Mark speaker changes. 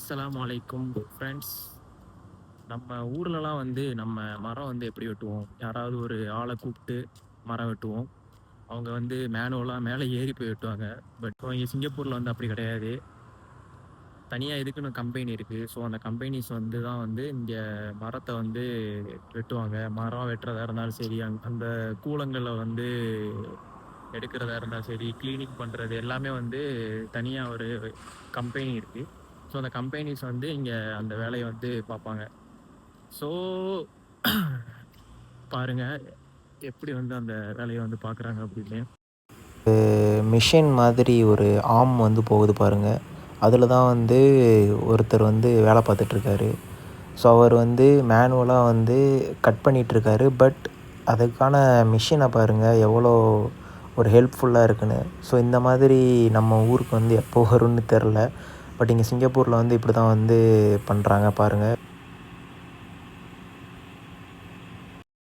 Speaker 1: அஸ்ஸலாமு அலைக்கும் ஃப்ரெண்ட்ஸ். நம்ம ஊர்லலாம் வந்து நம்ம மரம் வந்து எப்படி வெட்டுவோம்? யாராவது ஒரு ஆள கூப்பிட்டு மரம் வெட்டுவோம். அவங்க வந்து மேனுவலா மேல ஏறி போய் வெட்டுவாங்க. பட் இங்க சிங்கப்பூர்ல வந்து அப்படி கிடையாது. தனியா இதுக்குன்னு கம்பெனி இருக்கு. ஸோ அந்த கம்பெனிஸ் வந்து தான் வந்து இங்க மரத்த வந்து வெட்டுவாங்க. மரம் வெட்டுறதா இருந்தாலும் சரி, அந்த கூலங்கள வந்து எடுக்கிறதா இருந்தாலும் சரி, கிளீனிங் பண்றது எல்லாமே வந்து தனியா ஒரு கம்பெனி இருக்கு. ஸோ அந்த கம்பெனிஸ் வந்து இங்க அந்த வேலைய வந்து பார்ப்பாங்க. ஸோ பாருங்க, எப்படி வந்து அந்த வேலைய வந்து பார்க்குறாங்க அப்படின்னு.
Speaker 2: மிஷின் மாதிரி ஒரு ஆர்ம் வந்து போகுது பாருங்க. அதில தான் வந்து ஒருத்தர் வந்து வேலை பார்த்துட்ருக்காரு. ஸோ அவர் வந்து மேனுவலா வந்து கட் பண்ணிகிட்ருக்காரு. பட் அதுக்கான மிஷினை பாருங்க எவ்வளோ ஒரு ஹெல்ப்ஃபுல்லாக இருக்குன்னு. ஸோ இந்த மாதிரி நம்ம ஊருக்கு வந்து எப்போ வரும்னு தெரில. பட் இங்கே சிங்கப்பூரில் வந்து இப்படி தான் வந்து பண்ணுறாங்க பாருங்கள்.